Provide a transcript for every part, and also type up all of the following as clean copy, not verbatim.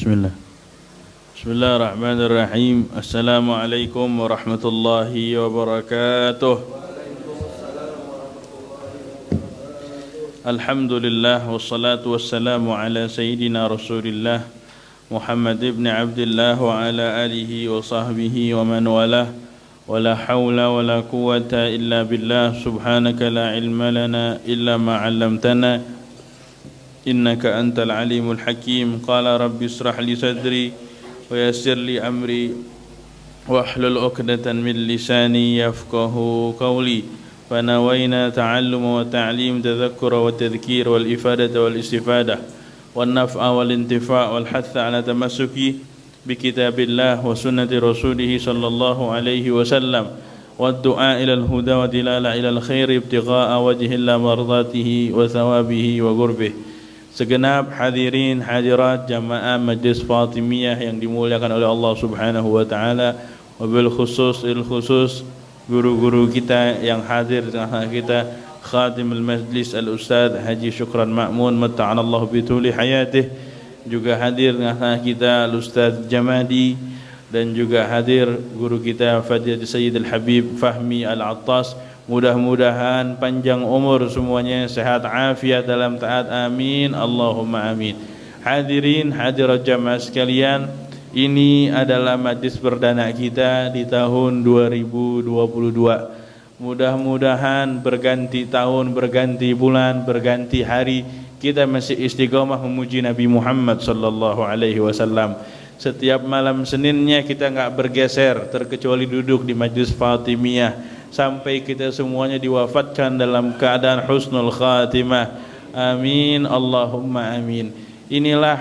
Bismillah. Bismillahirrahmanirrahim. Assalamualaikum warahmatullahi wabarakatuh. Alhamdulillah wassalatu wassalamu ala sayyidina Rasulillah Muhammad ibn Abdullah wa ala alihi wa sahbihi wa man walah. Wala hawla wala quwwata illa billah. Subhanaka la ilma lana illa ma 'allamtana innaka antal alimul hakim. Qala rabbi israh li sadri wa yassir li amri wahlul 'uqdatan min lisani yafqahu qawli. Fanawayna ta'alluma wa ta'lim, tadhakkura wa tadhkir wal ifadata wal istifadah wan naf'a wal intifa' wal hatha ala tamassuki bi kitabillah wa sunnati rasulih sallallahu alaihi wasallam wa du'a ila al huda wa dilala ila al khair ibtigha'a wajhillah mardatihi wa thawabihi wa qurbih. Segenap hadirin hadirat jamaah Majlis Fatimiyah yang dimuliakan oleh Allah Subhanahu wa taala, wabil khusus guru-guru kita yang hadir di tengah kita, Khatimul Majlis Al-Ustaz Haji Syukran Ma'mun matta'anallahu bituli hayatih, juga hadir di tengah kita Al-Ustaz Jamadi, dan juga hadir guru kita Fadilatul Sayyid Al-Habib Fahmi Al-Attas. Mudah-mudahan panjang umur semuanya, sehat afiat dalam taat, amin Allahumma amin. Hadirin hadirat jamaah sekalian, ini adalah majlis perdana kita di tahun 2022. Mudah-mudahan berganti tahun, berganti bulan, berganti hari, kita masih istiqomah memuji Nabi Muhammad sallallahu alaihi wasallam. Setiap malam Seninnya kita enggak bergeser terkecuali duduk di Majlis Fatimiyah sampai kita semuanya diwafatkan dalam keadaan husnul khatimah. Amin Allahumma amin. Inilah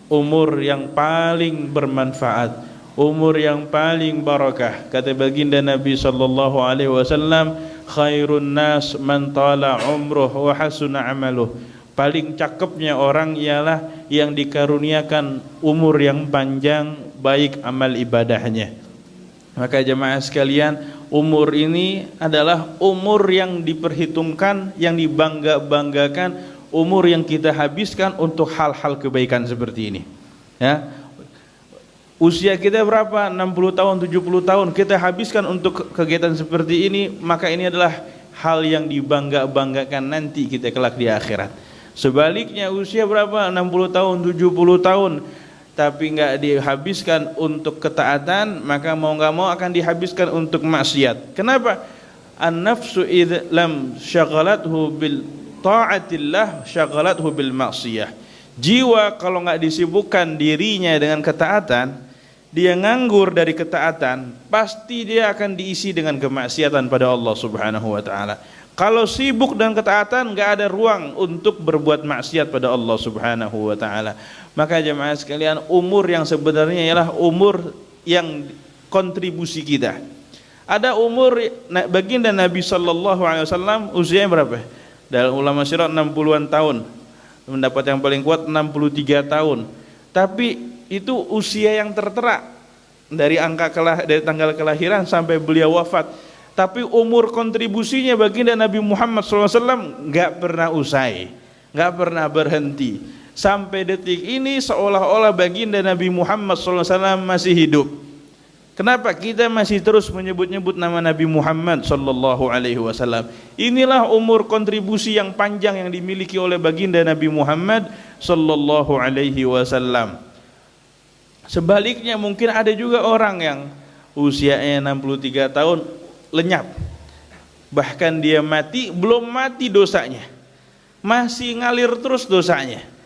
umur yang paling bermanfaat, umur yang paling barakah. Kata baginda Nabi sallallahu alaihi wasallam, khairun nas man tala umruhu wa hasuna amaluh. Paling cakepnya orang ialah yang dikaruniakan umur yang panjang, baik amal ibadahnya. Maka jemaah sekalian, umur ini adalah umur yang diperhitungkan, yang dibangga-banggakan, umur yang kita habiskan untuk hal-hal kebaikan seperti ini. Ya. Usia kita berapa? 60 tahun, 70 tahun kita habiskan untuk kegiatan seperti ini, maka ini adalah hal yang dibangga-banggakan nanti kita kelak di akhirat. Sebaliknya usia berapa? 60 tahun, 70 tahun tapi enggak dihabiskan untuk ketaatan, maka mau enggak mau akan dihabiskan untuk maksiat. Kenapa? An-nafsu idh lam syaghalathu bil ta'atillah syaghalathu bil maksiyah. Jiwa kalau enggak disibukkan dirinya dengan ketaatan, dia nganggur dari ketaatan, pasti dia akan diisi dengan kemaksiatan pada Allah Subhanahu wa taala. Kalau sibuk dengan ketaatan, enggak ada ruang untuk berbuat maksiat pada Allah Subhanahu wa taala. Maka jemaah sekalian, umur yang sebenarnya ialah umur yang kontribusi kita. Ada umur baginda Nabi sallallahu alaihi wasallam usianya berapa? Dalam ulama syirat 60-an tahun. Mendapat yang paling kuat 63 tahun. Tapi itu usia yang tertera dari dari tanggal kelahiran sampai beliau wafat. Tapi umur kontribusinya baginda Nabi Muhammad SAW enggak pernah usai, enggak pernah berhenti. Sampai detik ini seolah-olah baginda Nabi Muhammad SAW masih hidup. Kenapa kita masih terus menyebut-nyebut nama Nabi Muhammad sallallahu alaihi wasallam? Inilah umur kontribusi yang panjang yang dimiliki oleh baginda Nabi Muhammad sallallahu alaihi wasallam. Sebaliknya mungkin ada juga orang yang usianya 63 tahun lenyap. Bahkan dia mati, belum mati dosanya, masih ngalir terus dosanya.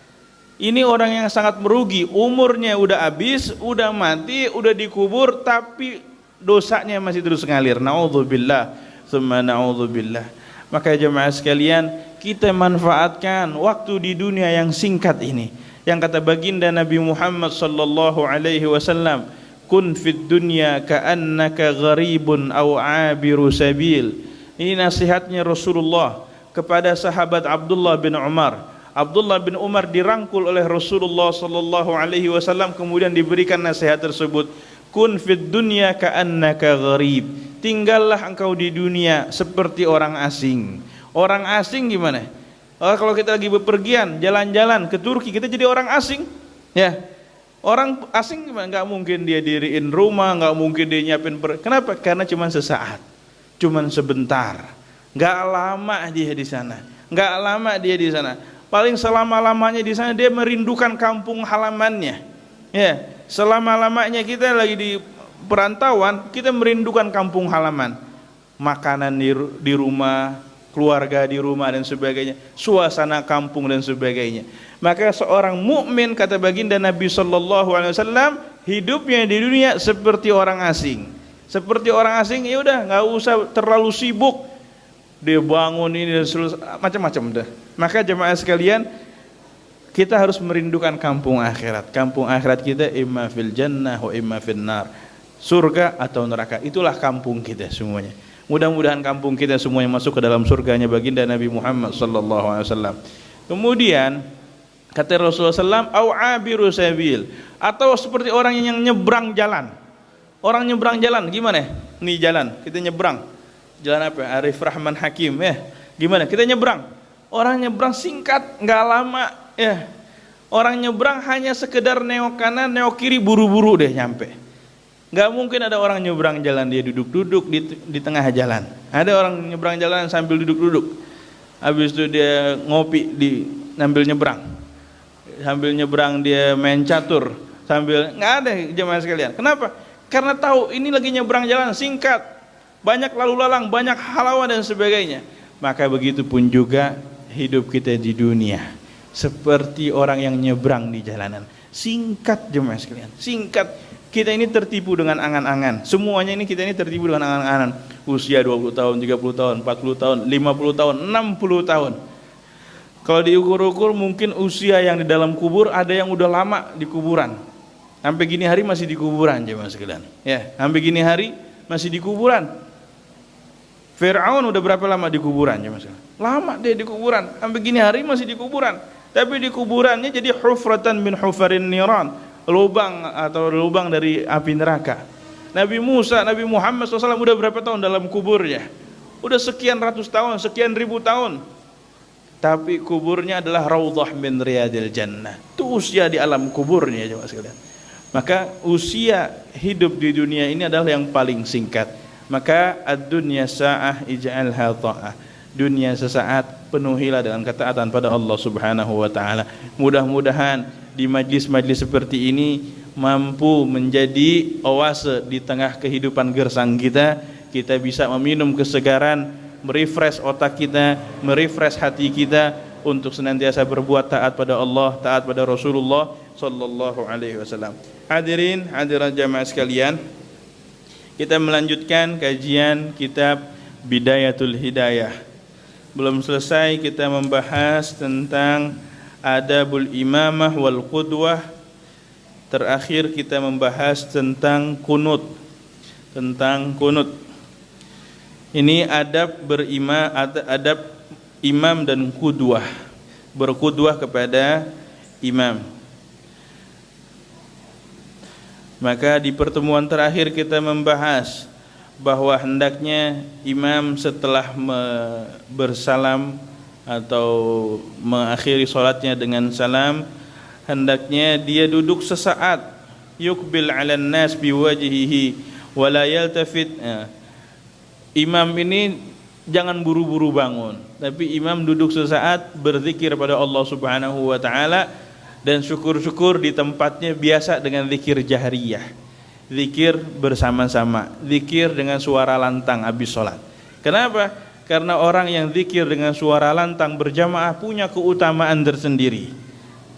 Ini orang yang sangat merugi, umurnya udah habis, udah mati, udah dikubur, tapi dosanya masih terus ngalir. Na'udzubillah, tsumma na'udzubillah. Maka jemaah sekalian, kita manfaatkan waktu di dunia yang singkat ini. Yang kata baginda Nabi Muhammad sallallahu alaihi wasallam, kun fid dunya ka'annaka gharibun aw 'abiru sabil. Ini nasihatnya Rasulullah kepada sahabat Abdullah bin Umar. Abdullah bin Umar dirangkul oleh Rasulullah sallallahu alaihi wasallam, kemudian diberikan nasihat tersebut, kun fid dunya ka'annaka gharib. Tinggallah engkau di dunia seperti orang asing. Orang asing gimana? Kalau kita lagi bepergian, jalan-jalan ke Turki, kita jadi orang asing. Ya. Orang asing nggak mungkin dia diriin rumah, nggak mungkin dia nyiapin kenapa? Karena cuma sesaat, cuma sebentar, nggak lama dia di sana, nggak lama dia di sana. Paling selama-lamanya di sana dia merindukan kampung halamannya. Ya, selama-lamanya kita lagi di perantauan, kita merindukan kampung halaman, makanan di rumah, keluarga di rumah dan sebagainya, suasana kampung dan sebagainya. Maka seorang mukmin, kata baginda Nabi sallallahu alaihi wasallam, hidupnya di dunia seperti orang asing. Seperti orang asing, ya udah nggak usah terlalu sibuk. Dia bangun ini dan macam-macam dah. Maka jemaah sekalian, kita harus merindukan kampung akhirat. Kampung akhirat kita imma fil jannah wa imma fil nar. Surga atau neraka. Itulah kampung kita semuanya. Mudah-mudahan kampung kita semuanya masuk ke dalam surganya baginda Nabi Muhammad sallallahu alaihi wasallam. Kemudian kata Rasulullah SAW, au abiru sabil, atau seperti orang yang nyebrang jalan. Orang nyebrang jalan gimana? Nih jalan, kita nyebrang. Jalan apa? Arif Rahman Hakim ya. Gimana? Kita nyebrang. Orang nyebrang singkat, nggak lama ya. Orang nyebrang hanya sekedar nengok kanan, nengok kiri, buru-buru deh nyampe. Nggak mungkin ada orang nyebrang jalan dia duduk-duduk di tengah jalan. Ada orang nyebrang jalan sambil duduk-duduk. Habis itu dia ngopi sambil nyebrang. Sambil nyebrang dia main catur, sambil nggak ada jemaah sekalian. Kenapa? Karena tahu ini lagi nyebrang jalan singkat, banyak lalu lalang, banyak halawah dan sebagainya. Maka begitu pun juga hidup kita di dunia, seperti orang yang nyebrang di jalanan, singkat jemaah sekalian, singkat. Kita ini tertipu dengan angan-angan. Semuanya ini kita ini tertipu dengan angan-angan. Usia 20 tahun, 30 tahun, 40 tahun, 50 tahun, 60 tahun. Kalau diukur-ukur mungkin usia yang di dalam kubur ada yang udah lama di kuburan. Sampai gini hari masih di kuburan jemaah sekalian. Ya, sampai gini hari masih di kuburan. Fir'aun udah berapa lama di kuburan jemaah sekalian? Lama dia di kuburan. Sampai gini hari masih di kuburan. Tapi di kuburannya jadi hufratan min hufarin niran, lubang atau lubang dari api neraka. Nabi Musa, Nabi Muhammad SAW udah berapa tahun dalam kuburnya? Udah sekian ratus tahun, sekian ribu tahun. Tapi kuburnya adalah raudhah min riyadil jannah. Itu usia di alam kuburnya jemaah sekalian. Maka usia hidup di dunia ini adalah yang paling singkat. Maka ad-dunya sa'ah ij'alha ta'ah. Dunia sesaat, penuhilah dengan ketaatan pada Allah Subhanahu wa taala. Mudah-mudahan di majlis-majlis seperti ini mampu menjadi oase di tengah kehidupan gersang kita. Kita bisa meminum kesegaran, merefresh otak kita, merefresh hati kita untuk senantiasa berbuat taat pada Allah, taat pada Rasulullah sallallahu alaihi wasallam. Hadirin, hadirat jamaah sekalian, kita melanjutkan kajian kitab Bidayatul Hidayah. Belum selesai kita membahas tentang adabul imamah wal qudwah. Terakhir kita membahas tentang kunut. Tentang kunut. Ini adab adab imam dan qudwah. Berqudwah kepada imam. Maka di pertemuan terakhir kita membahas bahwa hendaknya imam setelah bersalam atau mengakhiri salatnya dengan salam, hendaknya dia duduk sesaat, yuqbil 'alan nas biwajhihi wa la yaltafit. Imam ini jangan buru-buru bangun, tapi imam duduk sesaat berzikir pada Allah Subhanahu wa taala dan syukur-syukur di tempatnya biasa dengan zikir jahriyah. Zikir bersama-sama, zikir dengan suara lantang habis salat. Kenapa? Karena orang yang zikir dengan suara lantang berjamaah punya keutamaan tersendiri.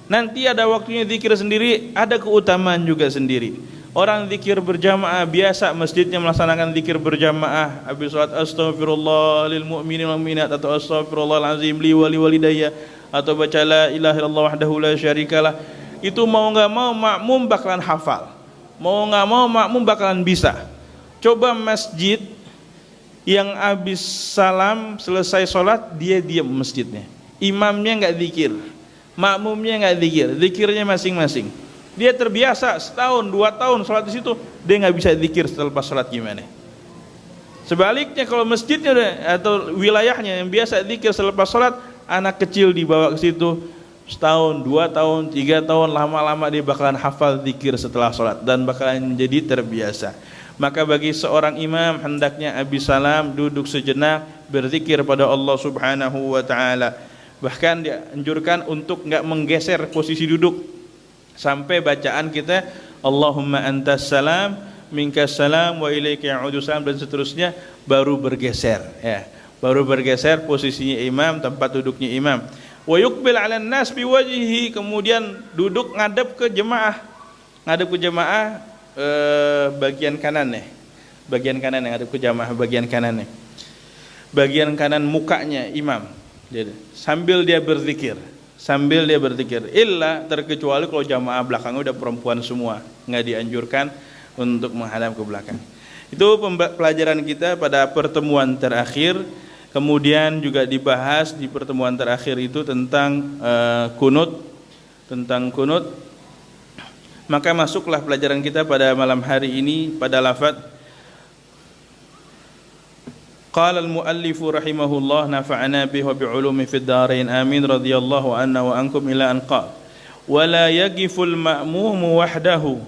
Nanti ada waktunya zikir sendiri, ada keutamaan juga sendiri. Orang zikir berjamaah biasa, masjidnya melaksanakan zikir berjamaah habis salat astaghfirullah lil mu'minin wal mu'minat atau astaghfirullahal azim li wa li walidayya atau baca la ilaha illallah wahdahu la syarikalah. Itu mau enggak mau makmum bakalan hafal. Mau enggak mau makmum bakalan bisa. Coba masjid yang habis salam selesai sholat dia diam masjidnya, imamnya enggak zikir, makmumnya enggak zikir, zikirnya masing-masing. Dia terbiasa setahun, 2 tahun sholat di situ, dia enggak bisa zikir setelah sholat gimana? Sebaliknya kalau masjidnya atau wilayahnya yang biasa zikir selepas sholat, anak kecil dibawa ke situ, setahun, 2 tahun, 3 tahun, lama-lama dia bakalan hafal zikir setelah sholat dan bakalan jadi terbiasa. Maka bagi seorang imam hendaknya habis salam duduk sejenak berzikir pada Allah Subhanahu wa taala. Bahkan dianjurkan untuk enggak menggeser posisi duduk sampai bacaan kita Allahumma antas salam minkas salam wa ilaika ya'udu salam dan seterusnya baru bergeser ya. Baru bergeser posisinya imam, tempat duduknya imam. Wa yuqbil 'alan nas biwajhihi, kemudian duduk ngadep ke jemaah. Ngadep ke jemaah bagian kanan nih. Bagian kanan yang ngadep ke jemaah bagian kanan nih. Bagian kanan mukanya imam. Jadi, sambil dia berzikir. Illa terkecuali kalau jamaah belakangnya udah perempuan semua, nggak dianjurkan untuk menghadap ke belakang. Itu pelajaran kita pada pertemuan terakhir. Kemudian juga dibahas di pertemuan terakhir itu tentang kunut, Maka masuklah pelajaran kita pada malam hari ini pada lafaz qala al-muallifu rahimahullah nafa'ana bihi wa bi'ulumi fid dharain amin radhiyallahu anna wa ankum ila an qala wa la yaqifu al-ma'mum wahdahu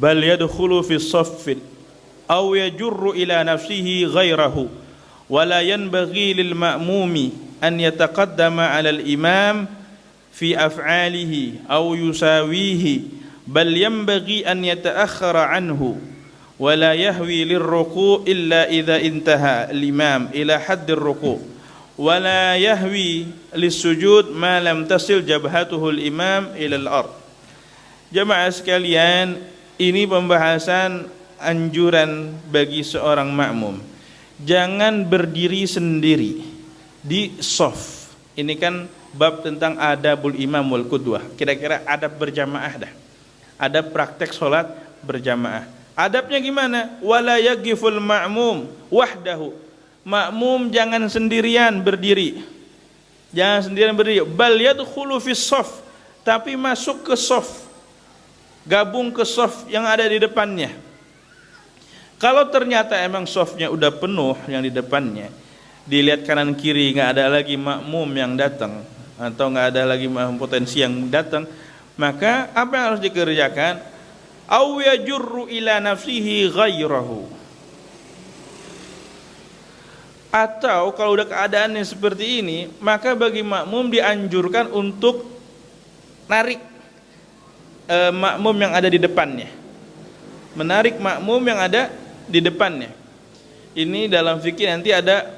bal yadkhulu fi as-saff aw yajurru ila nafsihi ghayrahu wa la yanbaghi lil ma'mumi an yataqaddama 'ala al-imam fi af'alihi aw yusawihi bal yanbaghi an yata'akhkhara anhu wa la yahwi lirruku' illa idza intaha al-imam ila haddir ruku' wa la yahwi lis-sujud ma lam tasil jabhatuhu al-imam ila al-ard. Jamaah sekalian, ini pembahasan anjuran bagi seorang makmum. Jangan berdiri sendiri di shaf. Ini kan bab tentang adabul imam wal qudwah. Kira-kira adab berjamaah dah. Ada praktek sholat berjamaah. Adabnya gimana? Wala yaqiful ma'mum wahdahu. Makmum jangan sendirian berdiri. Jangan sendirian berdiri. Bal yadkhulu fis shaf, tapi masuk ke shaf. Gabung ke shaf yang ada di depannya. Kalau ternyata emang shafnya udah penuh yang di depannya, dilihat kanan kiri enggak ada lagi makmum yang datang atau enggak ada lagi makmum potensi yang datang, maka apa yang harus dikerjakan? Aw yajurru ila nafsihi ghairahu. Atau kalau udah keadaannya seperti ini, maka bagi makmum dianjurkan untuk narik makmum yang ada di depannya. Menarik makmum yang ada di depannya. Ini dalam fikih nanti ada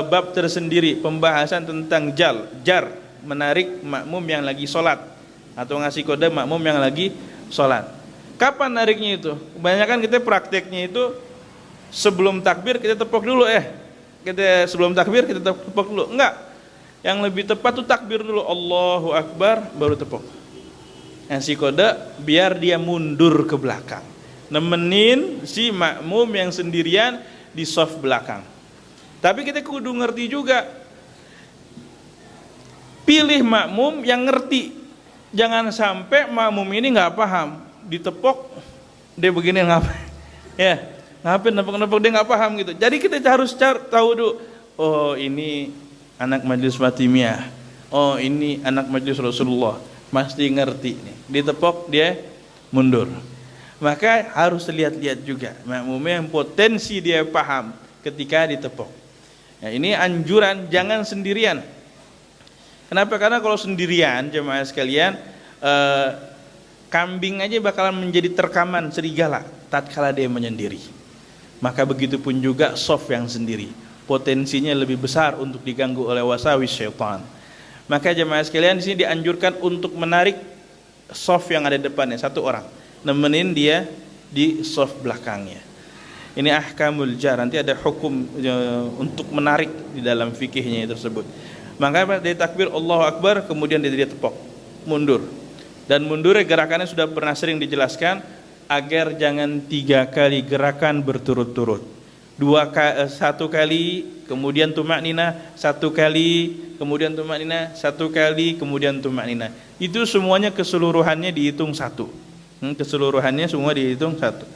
bab tersendiri pembahasan tentang jar, menarik makmum yang lagi sholat atau ngasih kode makmum yang lagi sholat. Kapan nariknya itu? Kebanyakan kita prakteknya itu sebelum takbir kita tepuk dulu sebelum takbir kita tepuk dulu. Enggak. Yang lebih tepat tuh takbir dulu, Allahu Akbar, baru tepuk. Ngasih kode biar dia mundur ke belakang. Nemenin si makmum yang sendirian di shaf belakang. Tapi kita kudu ngerti juga. Pilih makmum yang ngerti. Jangan sampai makmum ini nggak paham, ditepok dia begini ngapain? Ya, ngapain nepok dia nggak paham gitu. Jadi kita harus tahu dulu. Oh ini anak majelis Fatimiyah. Oh ini anak majelis Rasulullah. Mesti ngerti nih. Ditepok dia mundur. Maka harus lihat-lihat juga makmumnya yang potensi dia paham ketika ditepok. Ya, ini anjuran jangan sendirian. Kenapa? Karena kalau sendirian jemaah sekalian, kambing aja bakalan menjadi terkaman serigala tatkala dia menyendiri. Maka begitu pun juga shaf yang sendiri, potensinya lebih besar untuk diganggu oleh wasawis syaitan. Maka jemaah sekalian di sini dianjurkan untuk menarik shaf yang ada di depannya satu orang, nemenin dia di shaf belakangnya. Ini ahkamul jar, nanti ada hukum untuk menarik di dalam fikihnya tersebut. Maka dia takbir Allahu Akbar, kemudian dia tepok, mundur. Dan mundurnya gerakannya sudah pernah sering dijelaskan agar jangan 3 kali gerakan berturut-turut. 1 kali, kemudian tumaknina, 1 kali, kemudian tumaknina, 1 kali, kemudian tumaknina. Itu semuanya keseluruhannya dihitung 1. Keseluruhannya semua dihitung 1.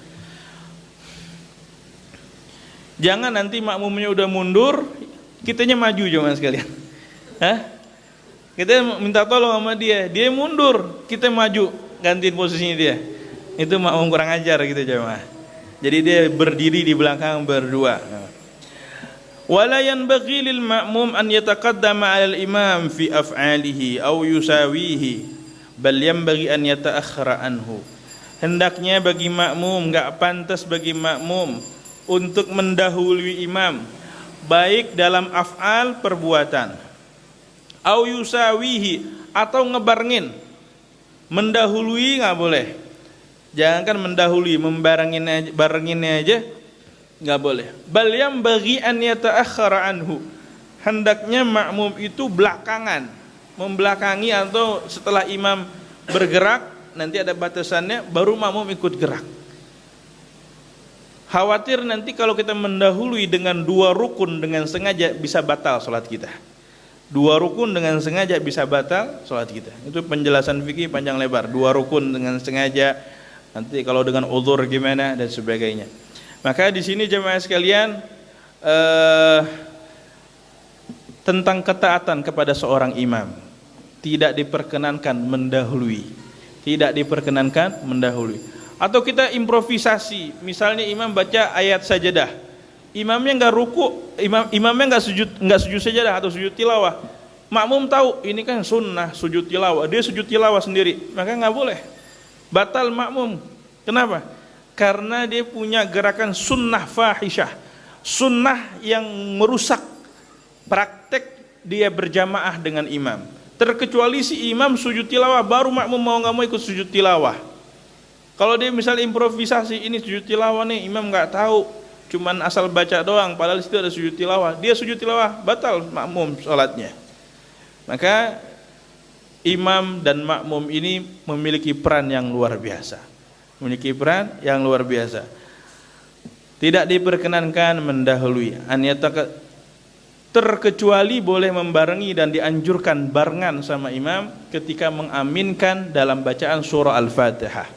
Jangan nanti makmumnya udah mundur, kitanya maju jangan sekalian. Kita minta tolong sama dia, dia mundur, kita maju gantiin posisinya dia. Itu makmum kurang ajar gitu jemaah. Jadi dia berdiri di belakang berdua. Wala yanbaghi lil ma'mum an yataqaddama 'ala al-imam fi af'alihi aw yusawihi, bal yanbaghi an yata'akhkhara anhu. Hendaknya bagi makmum, enggak pantas bagi makmum untuk mendahului imam, baik dalam af'al perbuatan, au yusawihi atau ngebarengin. Mendahului enggak boleh. Jangankan mendahului, barenginnya aja enggak boleh. Bal yang bagi an yata'akhkhara anhu. Hendaknya makmum itu belakangan, membelakangi atau setelah imam bergerak, nanti ada batasannya baru makmum ikut gerak. Khawatir nanti kalau kita mendahului dengan 2 rukun dengan sengaja bisa batal salat kita. 2 rukun dengan sengaja bisa batal salat kita. Itu penjelasan fikih panjang lebar. 2 rukun dengan sengaja, nanti kalau dengan uzur gimana dan sebagainya. Maka di sini jemaah sekalian tentang ketaatan kepada seorang imam, tidak diperkenankan mendahului. Tidak diperkenankan mendahului. Atau kita improvisasi, misalnya imam baca ayat sajadah, imamnya enggak ruku, imamnya enggak sujud sajadah atau sujud tilawah. Makmum tahu ini kan sunnah sujud tilawah, dia sujud tilawah sendiri, maka enggak boleh. Batal makmum. Kenapa? Karena dia punya gerakan sunnah fahisyah, sunnah yang merusak praktek dia berjamaah dengan imam. Terkecuali si imam sujud tilawah, baru makmum mau enggak mau ikut sujud tilawah. Kalau dia misalnya improvisasi, ini sujud tilawah nih, imam nggak tahu, cuman asal baca doang, padahal situ ada sujud tilawah, dia sujud tilawah, batal makmum sholatnya. Maka imam dan makmum ini memiliki peran yang luar biasa, Tidak diperkenankan mendahului, terkecuali boleh membarengi dan dianjurkan barengan sama imam ketika mengaminkan dalam bacaan surah Al-Fatihah.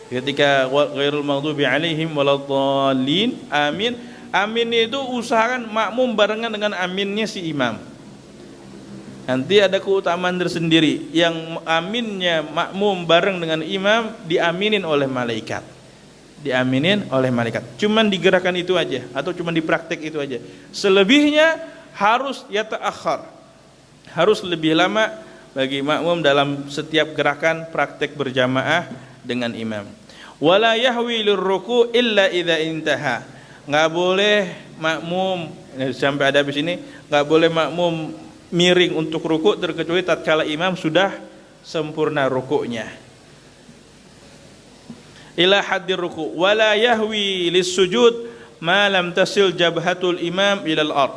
Ketika ghairul maghdubi alaihim waladdallin, amin. Amin itu usahakan makmum barengan dengan aminnya si imam. Nanti ada keutamaan tersendiri, yang aminnya makmum bareng dengan imam diaminin oleh malaikat. Cuman digerakkan itu aja atau cuman dipraktek itu aja. Selebihnya harus yata'akhkhar. Harus lebih lama bagi makmum dalam setiap gerakan praktek berjamaah dengan imam. Wala yahwi lirruku illa idza intaha. Enggak boleh makmum sampai ada habis ini, enggak boleh makmum miring untuk ruku terkecuali tatkala imam sudah sempurna rukuknya. Ila haddir ruku. Wala yahwi lissujud ma lam tasil jabhatul imam ilal ard.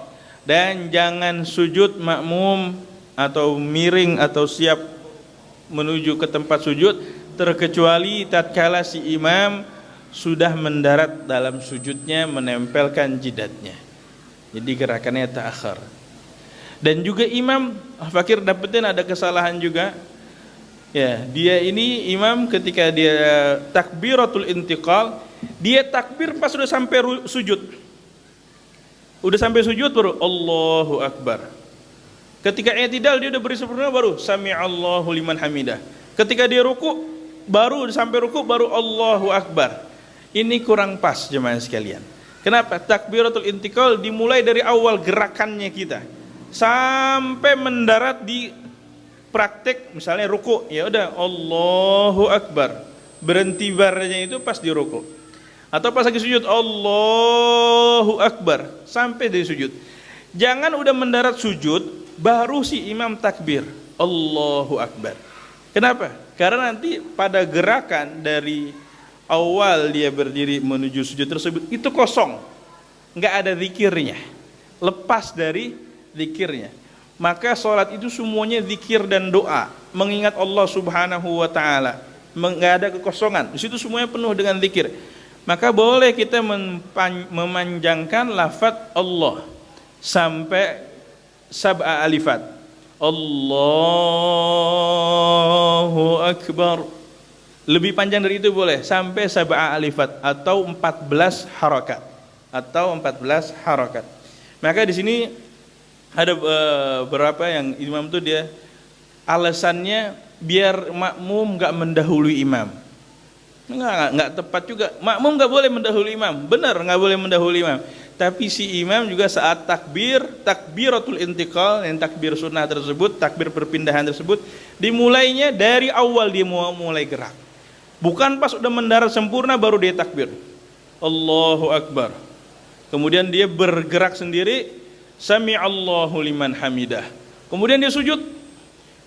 Dan jangan sujud makmum atau miring atau siap menuju ke tempat sujud terkecuali tatkala si imam sudah mendarat dalam sujudnya, menempelkan jidatnya. Jadi gerakannya ta'akhir. Dan juga imam, fakir dapetin ada kesalahan juga. Ya, dia ini imam ketika dia takbiratul intiqal, dia takbir pas sudah sampai sujud. Udah sampai sujud baru Allahu Akbar. Ketika i'tidal dia udah beri sempurna baru sami'allahu liman hamidah. Ketika dia ruku baru sampai ruku baru Allahu Akbar. Ini kurang pas jemaah sekalian. Kenapa? Takbiratul intiqal dimulai dari awal gerakannya kita sampai mendarat di praktek misalnya ruku, ya udah Allahu Akbar. Berhenti barnya itu pas di ruku. Atau pas lagi sujud Allahu Akbar sampai dari sujud. Jangan udah mendarat sujud baru si imam takbir Allahu Akbar. Kenapa? Karena nanti pada gerakan dari awal dia berdiri menuju sujud tersebut itu kosong, nggak ada zikirnya, lepas dari zikirnya. Maka sholat itu semuanya zikir dan doa, mengingat Allah Subhanahu Wa Taala, nggak ada kekosongan. Di situ semuanya penuh dengan zikir. Maka boleh kita memanjangkan lafaz Allah sampai sab'a alifat. Allahu Akbar. Lebih panjang dari itu boleh sampai sab'a alifat atau 14 harakat. Maka di sini ada beberapa yang imam itu dia Alasannya biar makmum nggak mendahului imam. Nggak tepat juga. Makmum nggak boleh mendahului imam. Benar, nggak boleh mendahului imam. Tapi si imam juga saat takbiratul intiqal, yang takbir sunnah tersebut, takbir perpindahan tersebut, dimulainya dari awal dia mulai gerak. Bukan pas udah mendarat sempurna baru dia takbir. Allahu Akbar. Kemudian dia bergerak sendiri, Sami'allahu liman hamidah. Kemudian dia sujud.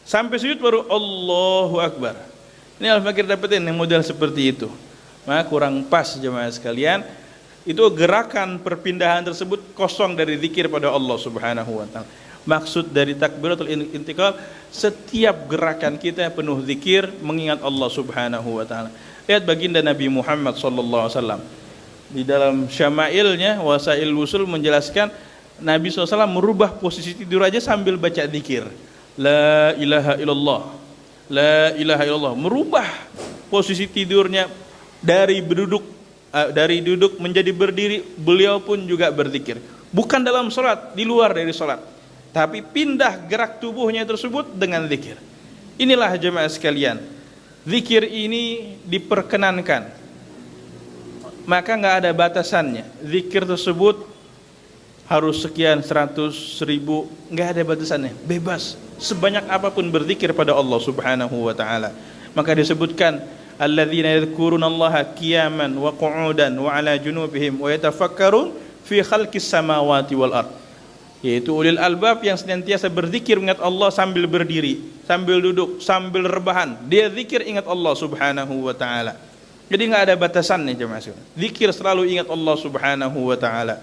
Sampai sujud baru Allahu Akbar. Ini Al-Fakir dapetin yang model seperti itu. Maka kurang pas jemaah sekalian. Itu gerakan perpindahan tersebut kosong dari zikir pada Allah Subhanahu wa taala. Maksud dari takbiratul intiqal, setiap gerakan kita penuh zikir mengingat Allah Subhanahu wa taala. Lihat baginda Nabi Muhammad sallallahu alaihi wasallam. Di dalam Syama'ilnya Wasail Wusul menjelaskan Nabi SAW merubah posisi tidur aja sambil baca zikir. La ilaha illallah. La ilaha illallah. Merubah posisi tidurnya dari duduk menjadi berdiri, beliau pun juga berzikir. Bukan dalam salat, di luar dari salat. Tapi pindah gerak tubuhnya tersebut dengan zikir. Inilah jemaah sekalian. Zikir ini diperkenankan. Maka enggak ada batasannya. Zikir tersebut harus sekian, 100, 1000, enggak ada batasannya. Bebas. Sebanyak apapun berzikir pada Allah Subhanahu wa taala. Maka disebutkan alladzina yadhkurunallaha qiyaman wa qu'udan wa 'ala junubihim wa yatafakkarun fi khalqis samawati wal ard. Yaitu ulil albab yang senantiasa berzikir ingat Allah sambil berdiri, sambil duduk, sambil rebahan. Dia zikir ingat Allah Subhanahu wa taala. Jadi enggak ada batasannya jemaah sekalian. Zikir selalu ingat Allah Subhanahu wa taala.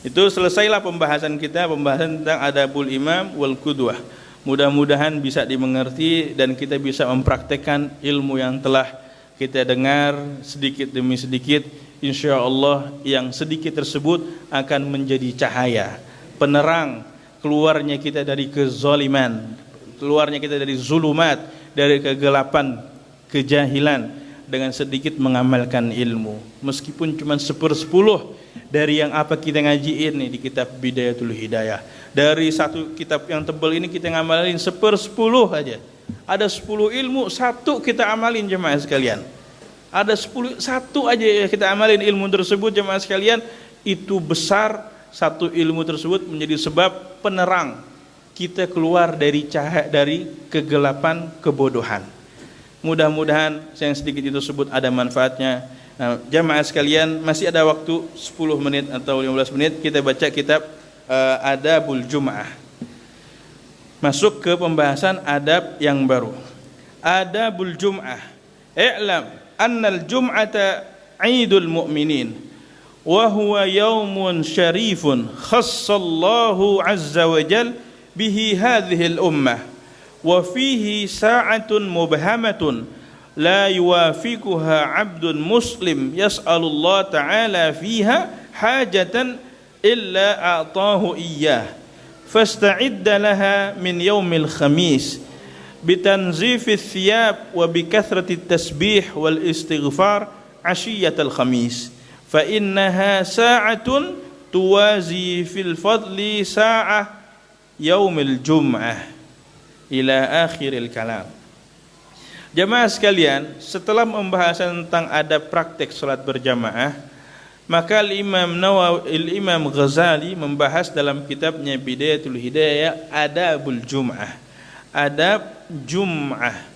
Itu selesailah pembahasan kita, pembahasan tentang adabul imam wal qudwah. Mudah-mudahan bisa dimengerti dan kita bisa mempraktekkan ilmu yang telah kita dengar sedikit demi sedikit. InsyaAllah yang sedikit tersebut akan menjadi cahaya, penerang keluarnya kita dari kezaliman, keluarnya kita dari zulumat, dari kegelapan, kejahilan, dengan sedikit mengamalkan ilmu. Meskipun cuma 1/10 dari yang apa kita ngajiin nih di kitab Bidayatul Hidayah. Dari satu kitab yang tebal ini kita ngamalin 1/10 aja. Ada 10 ilmu, 1 kita amalin jemaah sekalian. Ada 1 aja kita amalin ilmu tersebut jemaah sekalian. Itu besar, 1 ilmu tersebut menjadi sebab penerang kita keluar dari cahaya, dari kegelapan kebodohan. Mudah-mudahan yang sedikit itu sebut ada manfaatnya. Nah, jamaah sekalian, masih ada waktu 10 menit atau 15 menit kita baca kitab Adabul Jum'ah. Masuk ke pembahasan adab yang baru. Adabul Jum'ah. I'lam annal jum'ata 'idul mu'minin wa huwa yaumun syarifun khassallahu 'azza wa jal bihi hadhihi al-ummah wa fihi sa'atun mubhamatun la yuwafiquha 'abdun muslim yas'alullah ta'ala fiha hajatan illa a'tahu iyyah fasta'idda laha min yaumil khamis bitanzifith thiyab wa bikathrati tasbih wal istighfar 'ashiyatal khamis fa innaha sa'atun tuwazi fil fadli sa'ah yaumil jum'ah ila akhiril kalam. Jamaah sekalian, setelah membahas tentang adab praktek salat berjamaah, maka Imam Ghazali membahas dalam kitabnya Bidayatul Hidayah adabul Jum'ah. Adab Jum'ah.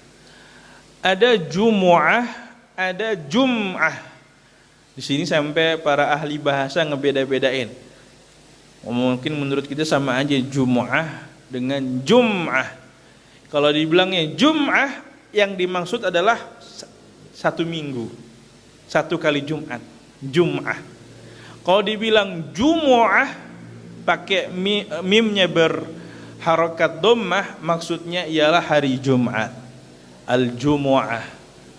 Ada Jumu'ah, ada Jum'ah. Di sini sampai para ahli bahasa ngebeda-bedain. Mungkin menurut kita sama aja Jumu'ah dengan Jum'ah. Kalau dibilangnya Jum'ah, yang dimaksud adalah 1 minggu, 1 kali Jumat, Jum'ah. Kalau dibilang Jumu'ah, pakai mimnya berharokat dhammah, maksudnya ialah hari Jumat. Al-Jumu'ah,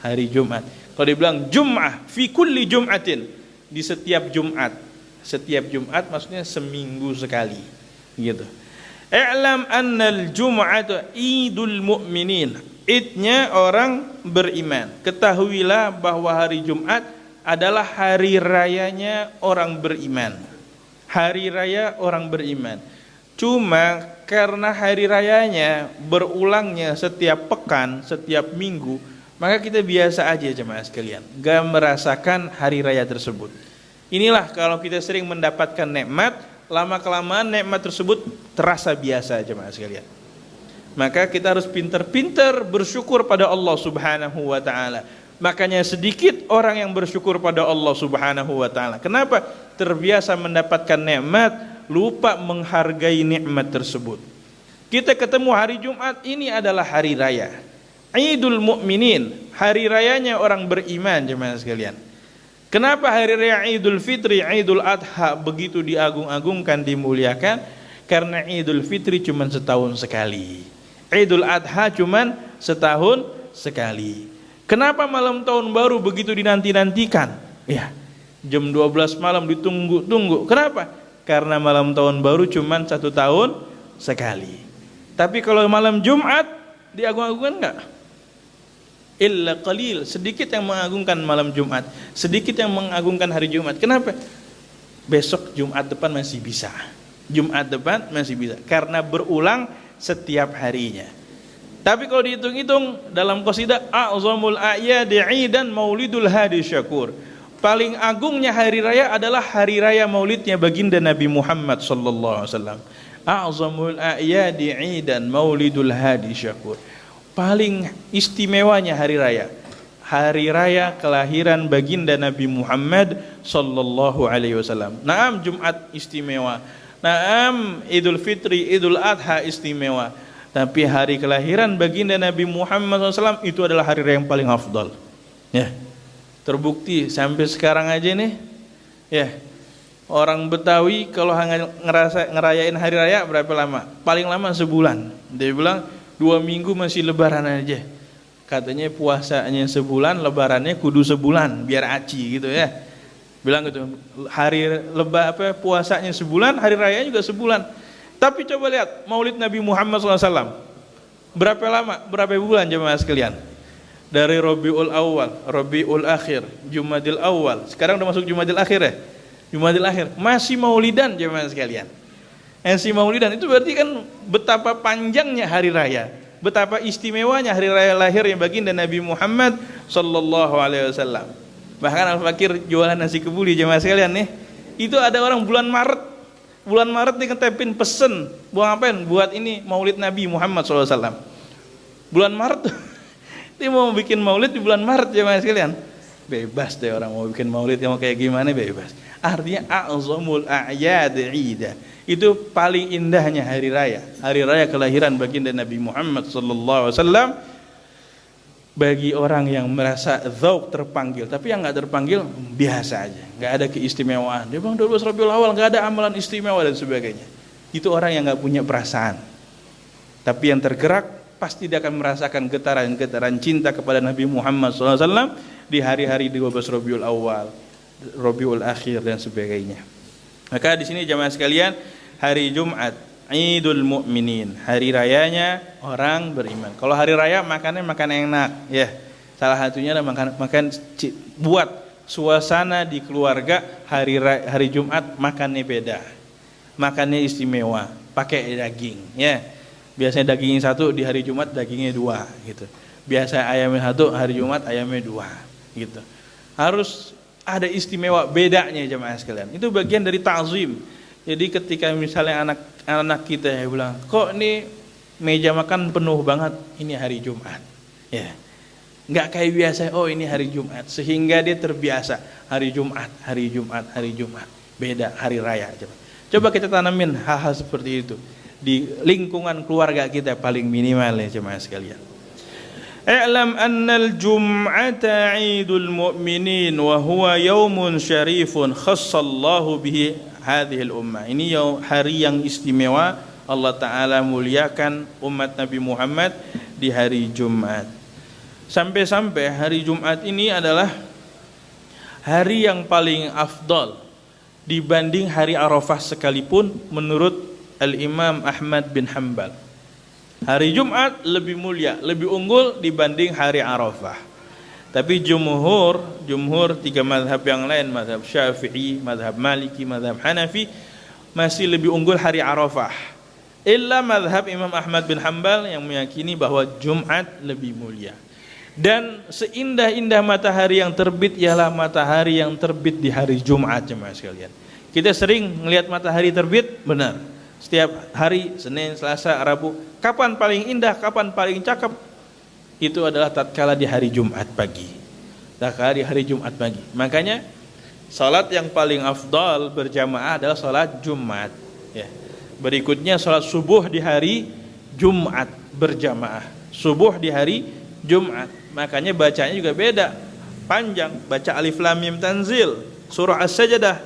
hari Jumat. Kalau dibilang Jum'ah, fi kulli Jum'atin, di setiap Jumat. Setiap Jumat maksudnya seminggu sekali, gitu. I'lam annal jum'ata idul mu'minin. Idnya orang beriman. Ketahuilah bahwa hari Jumat adalah hari rayanya orang beriman. Hari raya orang beriman. Cuma karena hari rayanya berulangnya setiap pekan, setiap minggu, maka kita biasa aja jemaah sekalian, gak merasakan hari raya tersebut. Inilah kalau kita sering mendapatkan nikmat, lama-kelamaan nikmat tersebut terasa biasa jemaah sekalian. Maka kita harus pintar-pintar bersyukur pada Allah Subhanahu wa taala. Makanya sedikit orang yang bersyukur pada Allah Subhanahu wa taala. Kenapa? Terbiasa mendapatkan nikmat, lupa menghargai nikmat tersebut. Kita ketemu hari Jumat, ini adalah hari raya Idul Mukminin, hari rayanya orang beriman jemaah sekalian. Kenapa hari raya Idul Fitri, Idul Adha begitu diagung-agungkan, dimuliakan? Karena Idul Fitri cuma setahun sekali, Idul Adha cuma setahun sekali. Kenapa malam tahun baru begitu dinanti-nantikan? Ya, jam 12 malam ditunggu-tunggu. Kenapa? Karena malam tahun baru cuma 1 tahun sekali. Tapi kalau malam Jumat diagung-agungkan enggak? Illa qalil, sedikit yang mengagungkan malam Jumat, sedikit yang mengagungkan hari Jumat. Kenapa? Besok Jumat depan masih bisa, Jumat depan masih bisa, karena berulang setiap harinya. Tapi kalau dihitung-hitung dalam qasidah a'zamul a'yadi 'idan maulidul hadi syakur, paling agungnya hari raya adalah hari raya maulidnya baginda Nabi Muhammad sallallahu alaihi wasallam. A'zamul a'yadi 'idan maulidul hadi syakur, paling istimewanya hari raya kelahiran baginda Nabi Muhammad sallallahu alaihi wasallam. Naam Jumat istimewa, naam Idul Fitri, Idul Adha istimewa, tapi hari kelahiran baginda Nabi Muhammad SAW itu adalah hari raya yang paling afdal. Ya, terbukti sampai sekarang aja nih. Ya, orang Betawi kalau ngerayain hari raya berapa lama? Paling lama sebulan. Dia bilang 2 minggu masih lebaran aja. Katanya puasanya sebulan, lebarannya kudu sebulan biar aci gitu ya. Bilang gitu. Puasanya sebulan, hari raya juga sebulan. Tapi coba lihat Maulid Nabi Muhammad SAW, berapa lama, berapa bulan jemaah sekalian? Dari Rabiul Awal, Rabiul Akhir, Jumadil Awal, sekarang udah masuk Jumadil Akhir ya? Jumadil Akhir, masih maulidan jemaah sekalian. Masih maulidan, itu berarti kan betapa panjangnya hari raya, betapa istimewanya hari raya lahirnya baginda Nabi Muhammad sallallahu alaihi wasallam. Bahkan Al-Fakir jualan nasi kebuli jemaah sekalian nih, itu ada orang bulan Maret nih ketepin pesen, buat ngapain? Buat ini Maulid Nabi Muhammad SAW. Bulan Maret dia mau bikin maulid di bulan Maret ya mas sekalian. Bebas deh orang mau bikin maulid yang mau kayak gimana, bebas. Artinya a'zamul a'yad 'ida, itu paling indahnya hari raya kelahiran baginda Nabi Muhammad SAW. Bagi orang yang merasa dzauq terpanggil, tapi yang nggak terpanggil biasa aja, nggak ada keistimewaan. Dia bilang 12 Rabiul Awal nggak ada amalan istimewa dan sebagainya. Itu orang yang nggak punya perasaan. Tapi yang tergerak pasti dia akan merasakan getaran cinta kepada Nabi Muhammad SAW di hari-hari 12 Rabiul Awal, Rabiul Akhir dan sebagainya. Maka di sini jamaah sekalian, hari Jumat Idul Mukminin, hari rayanya orang beriman. Kalau hari raya makannya makan enak, ya. Salah satunya adalah makan buat suasana di keluarga. Hari Jumat makannya beda, makannya istimewa, pakai daging, ya. Biasanya dagingnya 1, di hari Jumat dagingnya 2, gitu. Biasa ayamnya 1, hari Jumat ayamnya 2, gitu. Harus ada istimewa bedanya jemaah sekalian. Itu bagian dari ta'zim. Jadi ketika misalnya anak kita ya bilang, kok ini meja makan penuh banget, ini hari Jumat, ya, nggak kayak biasa. Oh ini hari Jumat, sehingga dia terbiasa hari Jumat, beda hari raya. Coba kita tanamin hal-hal seperti itu di lingkungan keluarga kita paling minimal ya jemaah sekalian. I'lam annal jum'ata 'idul mu'minin wa huwa yaumun syarifun khassallahu bihi hadhil ummah. Ini hari yang istimewa, Allah Ta'ala muliakan umat Nabi Muhammad di hari Jumat. Sampai-sampai hari Jumat ini adalah hari yang paling afdal dibanding hari Arafah sekalipun menurut Al-Imam Ahmad bin Hanbal. Hari Jumat lebih mulia, lebih unggul dibanding hari Arafah. Tapi jumhur 3 mazhab yang lain, mazhab Syafi'i, mazhab Maliki, mazhab Hanafi, masih lebih unggul hari Arafah. Illa madhab Imam Ahmad bin Hanbal yang meyakini bahwa Jumat lebih mulia. Dan seindah-indah matahari yang terbit ialah matahari yang terbit di hari Jumat, jemaah sekalian. Kita sering melihat matahari terbit, benar. Setiap hari, Senin, Selasa, Rabu. Kapan paling indah, kapan paling cakep? Itu adalah tatkala di hari Jumat pagi. Tatkala di hari Jumat pagi. Makanya salat yang paling afdal berjamaah adalah salat Jumat. Ya. Berikutnya salat subuh di hari Jumat berjamaah. Subuh di hari Jumat. Makanya bacanya juga beda. Panjang, baca Alif Lam Mim Tanzil, surah As-Sajdah.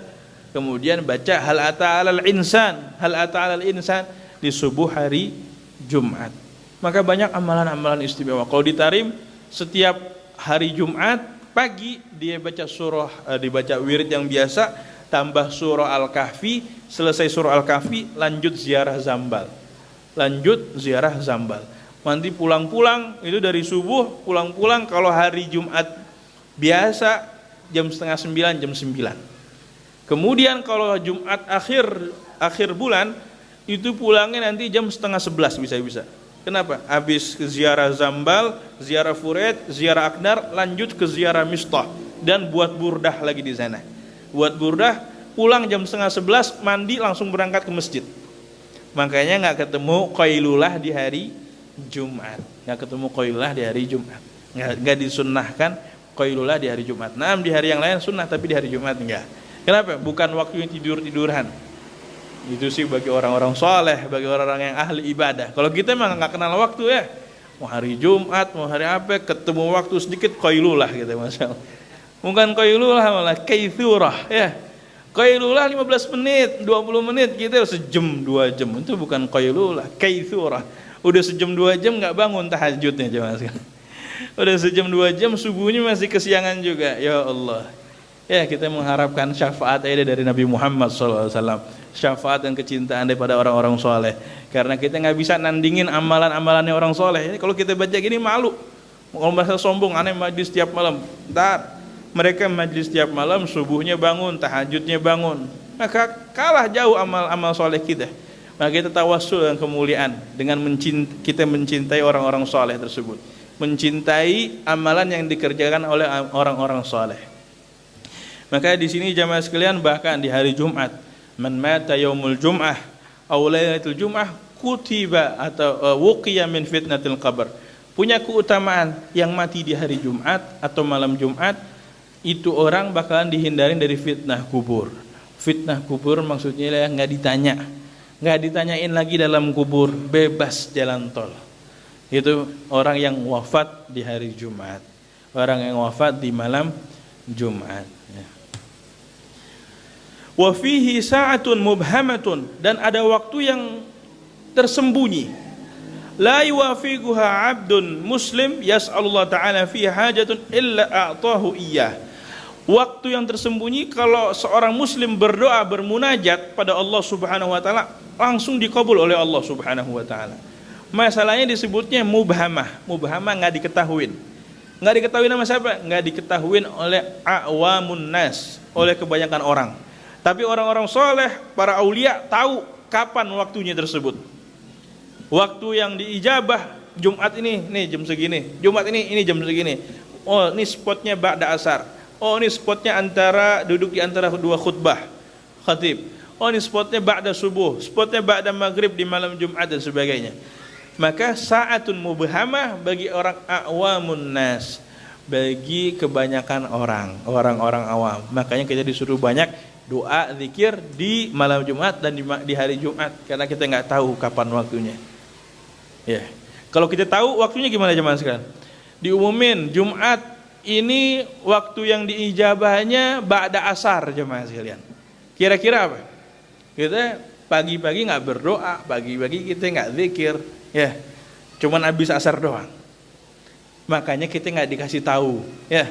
Kemudian baca Hal Ata 'alal Insan, Hal Ata 'alal Insan di subuh hari Jumat. Maka banyak amalan-amalan istimewa. Kalau ditarim setiap hari Jumat pagi dia baca surah, dibaca wirid yang biasa, tambah surah Al-Kahfi, selesai surah Al-Kahfi lanjut ziarah Zambal. Lanjut ziarah Zambal. Nanti pulang-pulang itu dari subuh, pulang-pulang kalau hari Jumat biasa jam setengah 9, jam 9. Kemudian kalau Jumat akhir bulan itu pulangnya nanti jam setengah 11 bisa-bisa. Kenapa? Habis ke ziarah Zambal, ziarah Furet, ziarah Aknar, lanjut ke ziarah Mistah dan buat burdah lagi di sana. Buat burdah, pulang jam setengah 11, mandi langsung berangkat ke masjid. Makanya nggak ketemu qailulah di hari Jumat. Nggak ketemu qailulah di hari Jumat. Nggak disunnahkan qailulah di hari Jumat. Nah, di hari yang lain sunnah, tapi di hari Jumat enggak. Kenapa? Bukan waktunya tidur-tiduran. Itu sih bagi orang-orang soleh, bagi orang-orang yang ahli ibadah. Kalau kita memang nggak kenal waktu ya, mau hari Jumat, mau hari apa, ketemu waktu sedikit qailulah gitu, masya Allah. Bukan qailulah, malah kaitsurah ya. Qailulah 15 menit, 20 menit, kita sejam 2 jam. Itu bukan qailulah, kaitsurah. Udah sejam 2 jam nggak bangun tahajudnya jemaah sekalian. Udah sejam 2 jam subuhnya masih kesiangan juga. Ya Allah. Ya, kita mengharapkan syafaat dari Nabi Muhammad SAW. Syafaat dan kecintaan daripada orang-orang soleh. Karena kita nggak bisa nandingin amalan-amalannya orang soleh. Ini kalau kita baca gini malu. Kalau merasa sombong, aneh majlis setiap malam. Ntar mereka majlis setiap malam, subuhnya bangun, tahajudnya bangun. Maka kalah jauh amal-amal soleh kita. Maka kita tawassul dengan kemuliaan dengan kita mencintai orang-orang soleh tersebut. Mencintai amalan yang dikerjakan oleh orang-orang soleh. Maka di sini jamaah sekalian, bahkan di hari Jumat, man mata yaumul jum'ah aw lailatul jum'ah kutiba atau wuqiya min fitnatil qabr. Punya keutamaan yang mati di hari Jumat atau malam Jumat, itu orang bakalan dihindarin dari fitnah kubur. Fitnah kubur maksudnya ya enggak ditanya. Enggak ditanyain lagi dalam kubur, bebas jalan tol. Itu orang yang wafat di hari Jumat. Orang yang wafat di malam Jumat ya. Wa fihi sa'atun mubhamatun, dan ada waktu yang tersembunyi. La yuwafiquha 'abdun muslim yas'alullah ta'ala fi hajatun illa a'tahu iyyah. Waktu yang tersembunyi kalau seorang muslim berdoa bermunajat pada Allah Subhanahu wa taala langsung dikabul oleh Allah Subhanahu wa taala. Masalahnya disebutnya mubhamah. Mubhamah enggak diketahuin. Enggak diketahui nama siapa? Enggak diketahuin oleh awamun nas, oleh kebanyakan orang. Tapi orang-orang soleh, para aulia tahu kapan waktunya tersebut. Waktu yang diijabah Jumat ini jam segini. Jumat ini jam segini. Oh, ini spotnya ba'da asar. Oh, ini spotnya duduk di antara dua khutbah khatib. Oh, ini spotnya ba'da subuh. Spotnya ba'da maghrib di malam Jumat dan sebagainya. Maka sa'atun mubhamah bagi orang awamun nas, bagi kebanyakan orang-orang awam. Makanya kita disuruh banyak doa, zikir di malam Jumat dan di hari Jumat, karena kita nggak tahu kapan waktunya. Ya, kalau kita tahu waktunya gimana jemaah sekalian? Diumumin Jumat ini waktu yang diijabahnya ba'da asar jemaah sekalian. Kira-kira apa? Kita pagi-pagi nggak berdoa, pagi-pagi kita nggak zikir, ya, cuman habis asar doang. Makanya kita nggak dikasih tahu, ya.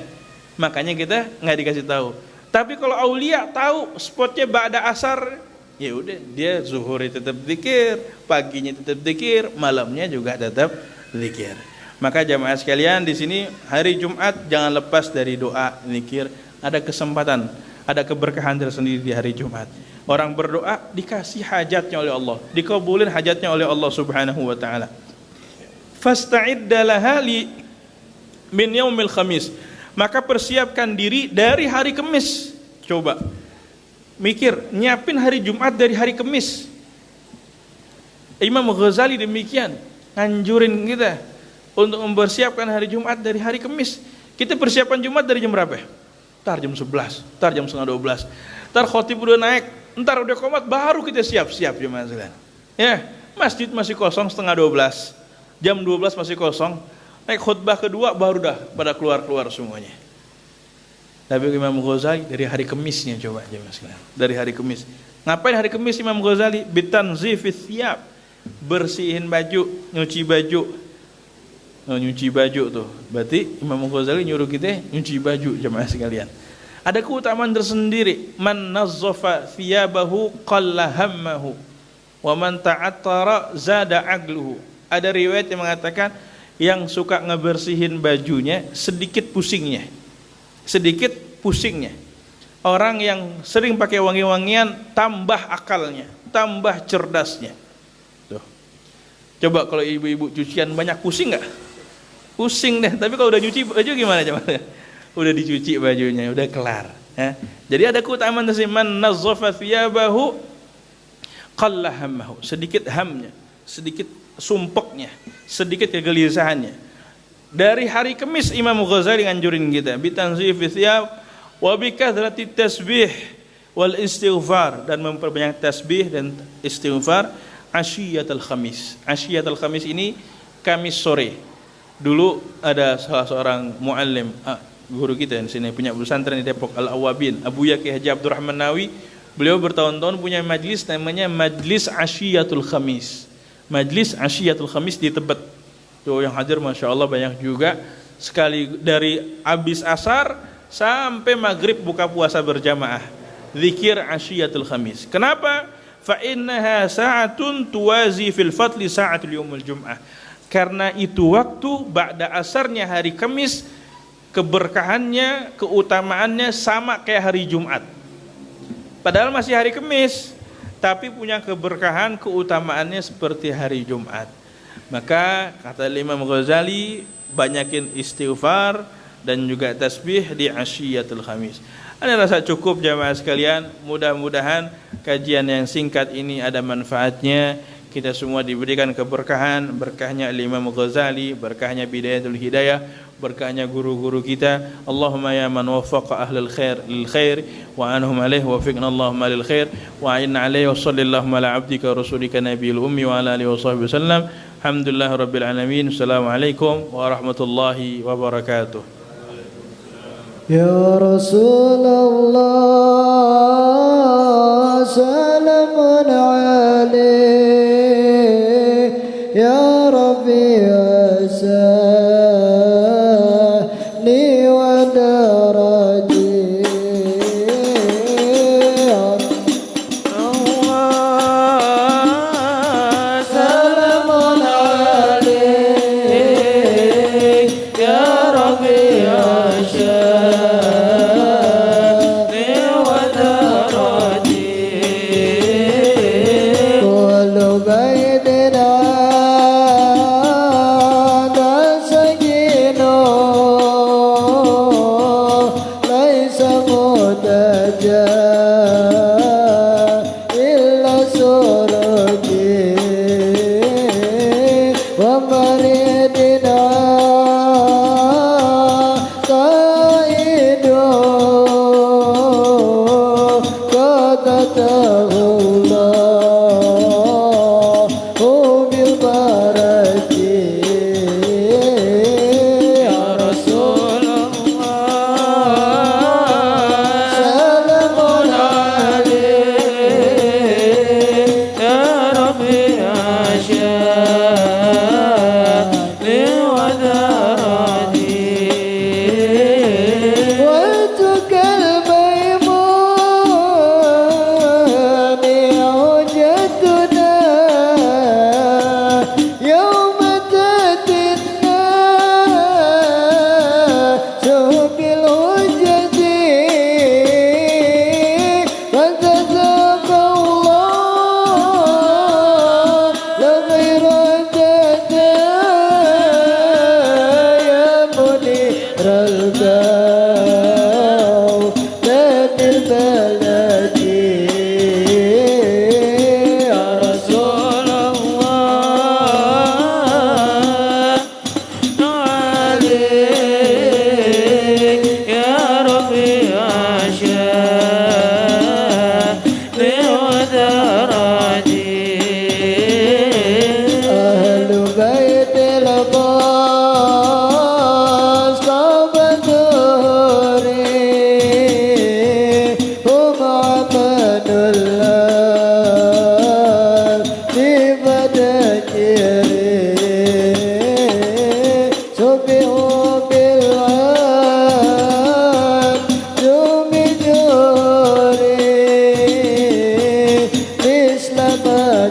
Makanya kita nggak dikasih tahu. Tapi kalau aulia tahu spotnya ba'da asar, ya udah dia zuhurnya tetap zikir, paginya tetap zikir, malamnya juga tetap zikir. Maka jamaah sekalian di sini hari Jumat jangan lepas dari doa, zikir. Ada kesempatan, ada keberkahan tersendiri di hari Jumat. Orang berdoa dikasih hajatnya oleh Allah, dikabulin hajatnya oleh Allah Subhanahu wa taala. Fasta'idda laha min yaumil khamis. Maka persiapkan diri dari hari Kamis. Coba mikir, nyiapin hari Jumat dari hari Kamis. Imam Ghazali demikian nganjurin kita untuk mempersiapkan hari Jumat dari hari Kamis. Kita persiapan Jumat dari jam berapa? Ntar jam 11, ntar jam setengah 12, ntar khotib udah naik, ntar udah qomat, baru kita siap-siap jemaah sekalian. Ya, masjid masih kosong setengah 12, jam 12 masih kosong, naik khutbah kedua baru dah pada keluar-keluar semuanya. Tapi Imam Ghazali dari hari Kamisnya, coba jemaah sekalian, dari hari Kamis. Ngapain hari Kamis Imam Ghazali? Bitanzifis thiyab, bersihin baju, nyuci baju. Nyuci baju tuh, berarti Imam Ghazali nyuruh kita nyuci baju jemaah sekalian. Ada keutamaan tersendiri. Man nazzafa thiyabahu qalla hammahu wa man ta'attara zada aqluhu. Ada riwayat yang mengatakan yang suka ngebersihin bajunya sedikit pusingnya. Sedikit pusingnya. Orang yang sering pakai wangi-wangian tambah akalnya, tambah cerdasnya. Tuh. Coba kalau ibu-ibu cucian banyak pusing enggak? Pusing deh, tapi kalau udah nyuci baju gimana coba? Udah dicuci bajunya, udah kelar. Ya. Jadi ada keutamaan dari man nazzafa thiyabahu qalla hammahu, sedikit hamnya, sedikit sumpeknya, sedikit kegelisahannya. Dari hari Kamis Imam Ghazali nganjurin kita, bitanzifis thiyab wa bikathrati tasbih wal istighfar, dan memperbanyak tasbih dan istighfar asyiyatul khamis. Asyiyatul khamis ini Kamis sore. Dulu ada salah seorang muallim, guru kita di sini punya pesantren di Depok, Al-Awabin, Abu Yaqi Haji Abdurrahman Nawawi. Beliau bertahun-tahun punya majlis namanya Majlis Asyiyatul Khamis. Majlis Asyiyatul Khamis di Tebet. Tuh yang hadir Masya Allah banyak juga. Sekali dari habis asar sampai maghrib buka puasa berjamaah. Zikir Asyiyatul Khamis. Kenapa? Fa innaha sa'atun tuwazi fil fadli sa'atul yaumil jum'ah. Karena itu waktu ba'da asarnya hari Kamis, keberkahannya, keutamaannya sama kayak hari Jumat. Padahal masih hari Kamis, tapi punya keberkahan, keutamaannya seperti hari Jumat. Maka kata Imam Ghazali, banyakin istighfar dan juga tasbih di Asyiyatul Khamis. Anda rasa cukup jamaah sekalian? Mudah-mudahan kajian yang singkat ini ada manfaatnya. Kita semua diberikan keberkahan, berkahnya Imam Ghazali, berkahnya Bidayatul Hidayah, berkahnya guru-guru kita. Allahumma ya man waffaqa ahlal khair lil khair wa anhum alaihi wa fiqna Allahumma lil khair wa inna alaihi wa sallallahu ala abdika rasulika nabiyil ummi wa ala alihi wa sahbihi wasallam. Alhamdulillah rabbil alamin. Assalamualaikum warahmatullahi wabarakatuh. Ya Rasulullah salamun alaihi ya Rabbi asani wa daraji Allah salamun alaik ya Rabbi asani wa daraji kullu baydina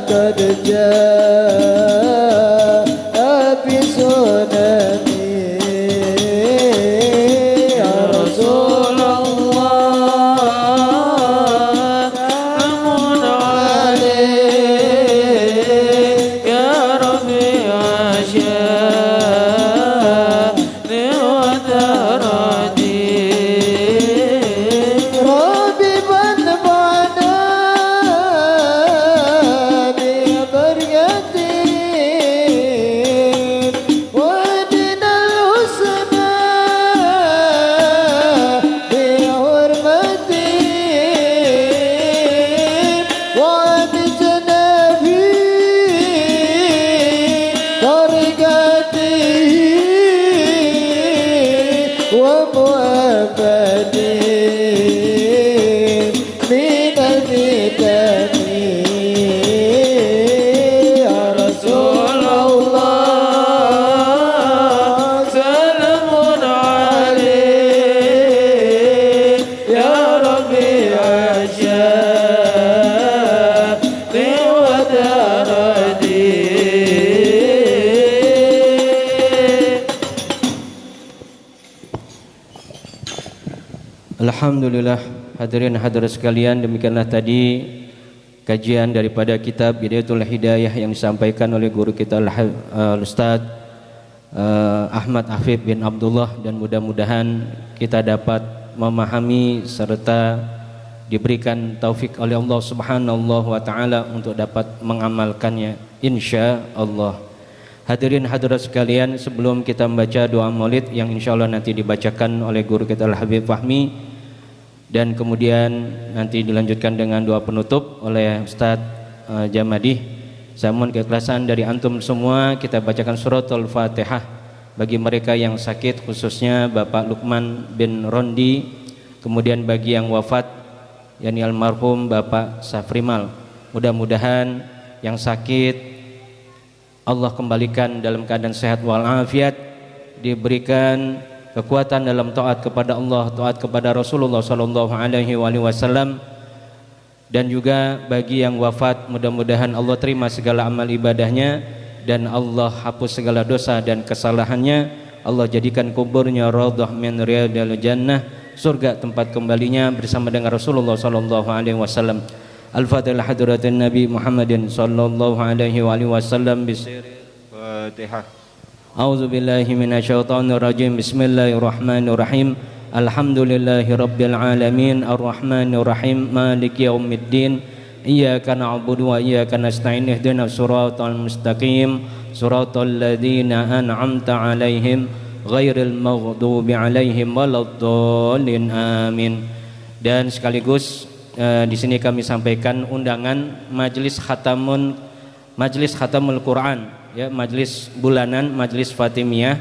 قد جاء بسنني يا رسول الله سلام عليك يا ربيع شاني ودرجي ربي من معنا ببركتي ودنا الحسنى بحرمتي وابتنا في طريقتي ومؤبدي من الفتن يا رسول الله سلام عليك يا ربيع شاني ودرجي Alhamdulillah, hadirin hadirat sekalian, demikianlah tadi kajian daripada kitab Bidayatul Hidayah yang disampaikan oleh guru kita Al-Ustaz Ahmad Hafid bin Abdullah, dan mudah-mudahan kita dapat memahami serta diberikan taufik oleh Allah Subhanahu wa taala untuk dapat mengamalkannya insyaallah. Hadirin hadirat sekalian, sebelum kita membaca doa Maulid yang insyaallah nanti dibacakan oleh guru kita Al-Habib Fahmi dan kemudian nanti dilanjutkan dengan doa penutup oleh Ustaz Jamadih, saya mohon keikhlasan dari antum semua kita bacakan suratul Fatihah bagi mereka yang sakit, khususnya Bapak Lukman bin Rondi, kemudian bagi yang wafat yakni almarhum Bapak Safrimal. Mudah-mudahan yang sakit Allah kembalikan dalam keadaan sehat walafiat, diberikan kekuatan dalam taat kepada Allah, taat kepada Rasulullah sallallahu alaihi wasallam, dan juga bagi yang wafat mudah-mudahan Allah terima segala amal ibadahnya dan Allah hapus segala dosa dan kesalahannya. Allah jadikan kuburnya raudhah min riyadil jannah, surga tempat kembalinya bersama dengan Rasulullah sallallahu alaihi wasallam. Al-Fatihah hadratin Nabi Muhammadin sallallahu alaihi wasallam bisiril Fatihah. A'udzu billahi minasyaitonir rajim. Bismillahirrahmanirrahim. Alhamdulillahi rabbil alamin arrahmanir rahim maliki yaumiddin. Iyyaka na'budu wa iyyaka nasta'in ihdinas siratal mustaqim siratal ladzina an'amta 'alaihim ghairil maghdubi alaihim waladdallin amin. Dan sekaligus di sini kami sampaikan undangan majelis khatamul Quran, ya, majelis bulanan, majelis Fatimiyah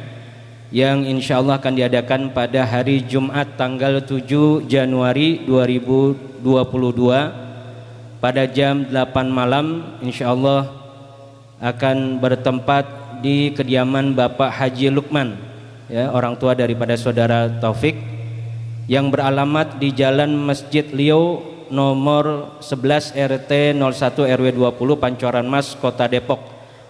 yang insyaallah akan diadakan pada hari Jumat tanggal 7 Januari 2022 pada jam 8 malam insyaallah akan bertempat di kediaman Bapak Haji Lukman, ya, orang tua daripada saudara Taufik, yang beralamat di Jalan Masjid Liau nomor 11 RT 01 RW 20 Pancoran Mas, Kota Depok,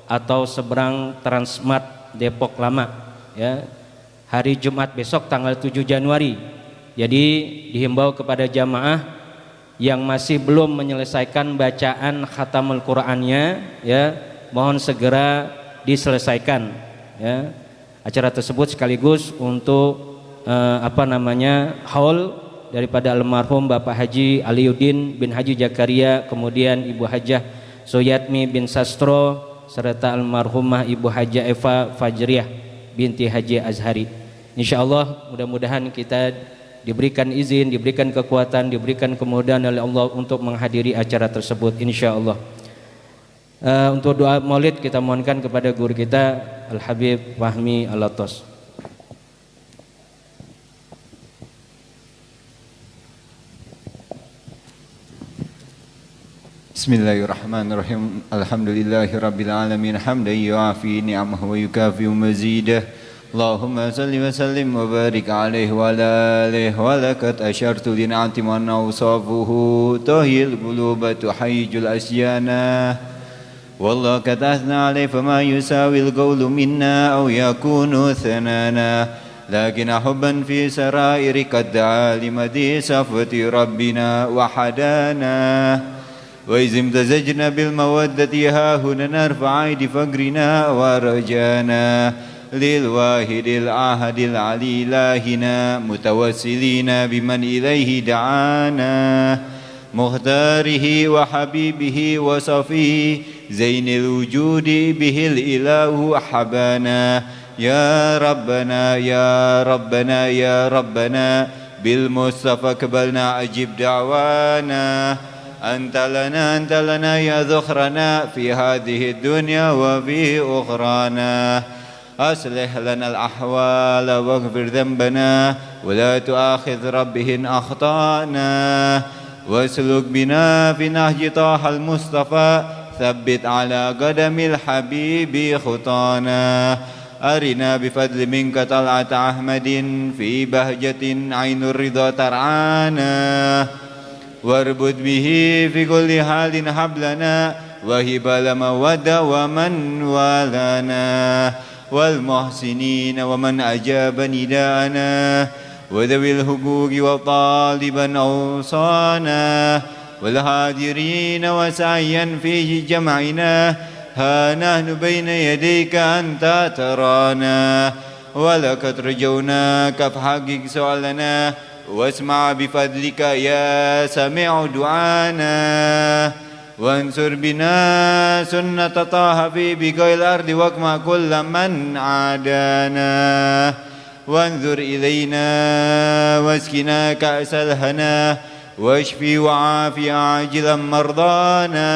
atau seberang Transmart Depok Lama, ya, hari Jumat besok tanggal 7 Januari. Jadi dihimbau kepada jamaah yang masih belum menyelesaikan bacaan khatamul Qur'annya, ya, mohon segera diselesaikan, ya, acara tersebut sekaligus untuk haul daripada almarhum Bapak Haji Aliuddin bin Haji Jakaria, kemudian Ibu Hajah Soyatmi bin Sastro, serta almarhumah Ibu Hajah Eva Fajriyah binti Haji Azhari. Insyaallah mudah-mudahan kita diberikan izin, diberikan kekuatan, diberikan kemudahan oleh Allah untuk menghadiri acara tersebut insyaallah. Untuk doa Maulid kita mohonkan kepada guru kita Al-Habib Fahmi Al-Latos. Bismillahirrahmanirrahim. Alhamdulillahirabbil alamin hamdan yu'afi ni'amahu wa yukafi mazidah. Allahumma salli wa sallim wa barik alaihi wa ala alihi wa laqad asyartu li na'ati man awsafuhu tahil quluba tuhayyijul asyana والله قد أثنى عليه فما يساوي القول منا أو يكون ثنانا لكن حبا في سرائر قد دعا لمدي صفوة ربنا وحدانا وإذ امتزجنا بالمودة ها هنا نرفع أيدي فقرنا ورجانا للواحد العهد العلي إلهنا متوسلين بمن إليه دعانا مختاره وحبيبه وصفيه زين الوجود به الإله حبانا يا ربنا يا ربنا يا ربنا بالمصطفى قبلنا أجب دعوانا أنت لنا يا ذخرنا في هذه الدنيا وفي أخرانا أصلح لنا الأحوال واغفر ذنبنا ولا تؤاخذ ربه إن أخطأنا واسلك بنا في نهج طه المصطفى ثبت على قدم الحبيب خطانا أرنا بفضل منك طلعة أحمد في بهجة عين الرضا ترعانا واربط به في كل حال حبلنا وهب المودة ومن والانا والمحسنين ومن أجاب نداءنا وذوي الحقوق وطالبا أوصانا والحاضرين وسعيا في جمعنا ها نحن بين يديك أنت ترانا ولقد رجوناك فحقق سؤالنا واسمع بفضلك يا سميع دعانا وانصر بنا سنة طه في بقاع الأرض واقمع كل من عادانا وانظر إلينا واسقنا كأس الهنا واشفي وعافي عاجلا مرضانا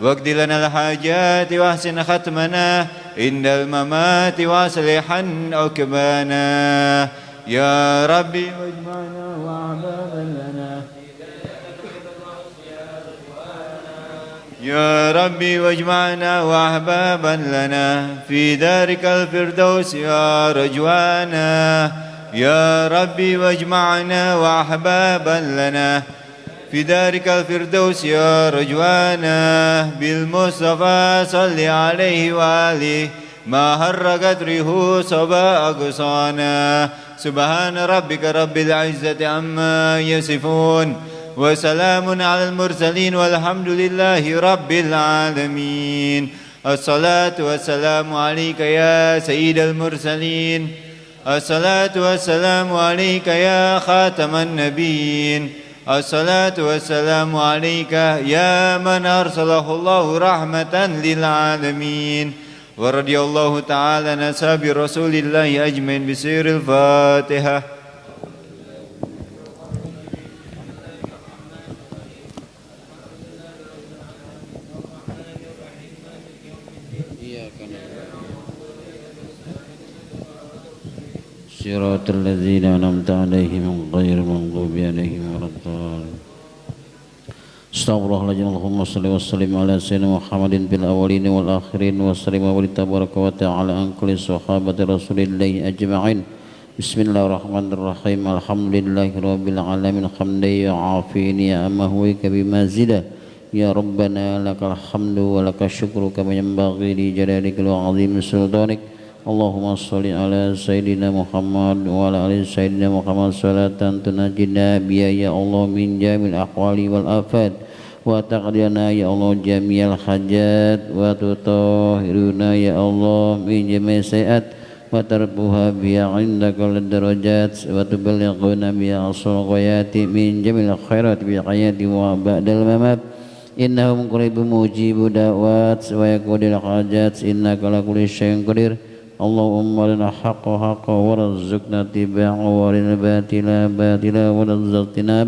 واقض لنا الحاجات واحسن ختمنا عند الممات واصلحا عقبانا يا ربي واجمعنا وأحبابا لنا يا ربي واجمعنا وأحبابا لنا في دارك الفردوس يا رجوانا يا ربي واجمعنا وأحبابا لنا في دارك الفردوس يا رجوانا بالمصطفى صل عليه وآله ما هر قدره صبا أقصانا سبحان ربك رب العزة عما يصفون وسلام على المرسلين والحمد لله رب العالمين الصلاة والسلام عليك يا سيد المرسلين الصلاة والسلام عليك يا خاتم النبيين الصلاة والسلام عليك يا من أرسله الله رحمة للعالمين ورضي الله تعالى عن أصحاب رسول الله أجمعين بسير الفاتحة. صراط الذين أنعمت عليهم غير المغضوب عليهم ولا الضالين. Astaghfirullahaladzim. Allahumma salli wa sallim ala sayyidina Muhammadin fil awwalin wal akhirin wa sallim wa tabaraka wa ta'ala an kulli sahabati rasulillahi ajma'in. Bismillahirrahmanirrahim. Alhamdulillahi rabbil alamin hamdan yu'afini amma huwika bimazida ya rabbana lakal hamdu wa lakal syukru kama yanbaghi li jalalika wa 'azimi sultanik. Allahumma salli ala sayyidina Muhammad wa ala ali sayyidina Muhammad salatan tunajina biya ya Allah min jamil ahwali wal afat wa taqdiyana ya Allah jami'al hajat wa tutahhiruna ya Allah min jami'i sayiat wa tarbuha biya indaka darajat wa tuballighuna biya asal ghayati min jamil khairat bi hayati wa ba'dal mamat innahum qaribun mujibu da'wat wa yaqudil hajat innaka la kulli syai'in qadir. Allahumma lana haqqa haqqa warzuqna tibaa wa lana batila batila warzuqna.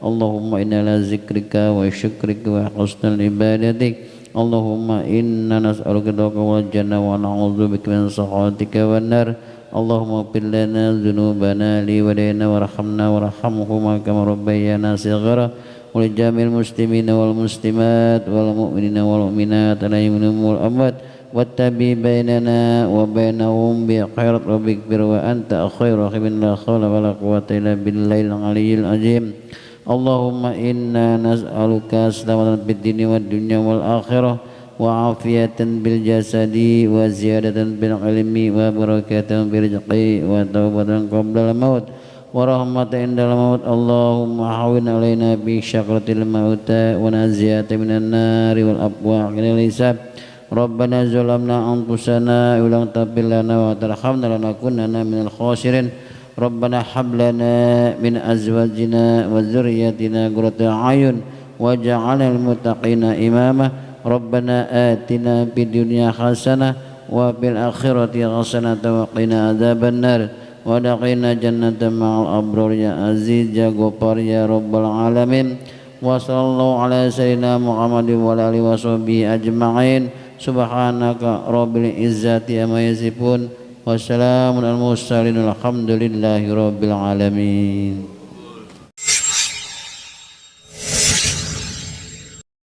Allahumma inna la zikrika wa syukrika wa husnal ibadatik. Allahumma inna nas'aluka ridhaka wal jannah wa na'udzubika min sakhatika wan nar. Allahumma ighfir lana dzunubana li walidayna warhamna warhamhuma kama rabbayana shighara wa li jami'il muslimina wal muslimat wal mu'minina wal mu'minat al-ahya'i wal amwat wattabi bainana wa bainahum bi khairat rabbik bir wa anta khairu rahimin la haula wala quwwata illa billahil aliyyil azim. Allahumma inna nas'aluka salamatan fid dini wad dunya wal akhirah wa وعافية بالجسد وزيادة بالعلم وبركة بالرزق وتوبة قبل الموت ورحمة عند الموت. اللهم هون علينا بشكرة الموتى ونزيات من النار والأبواح من الحساب. ربنا ظلمنا أنفسنا ولم تغفر لنا وترحمنا لنكونن من الخاسرين. ربنا هب لنا من أزواجنا وذرياتنا قرة أعين واجعلنا للمتقين إماما. ربنا آتنا في الدنيا حسنة وفي الآخرة حسنة وقنا عذاب النار وادخلنا جنة مع الأبرار يا عزيز يا غفار يا رب العالمين. وصلى الله على سيدنا محمد وعلى آله وصحبه أجمعين. سبحانك رب العزة عما يصفون وسلام على المرسلين والحمد لله رب العالمين.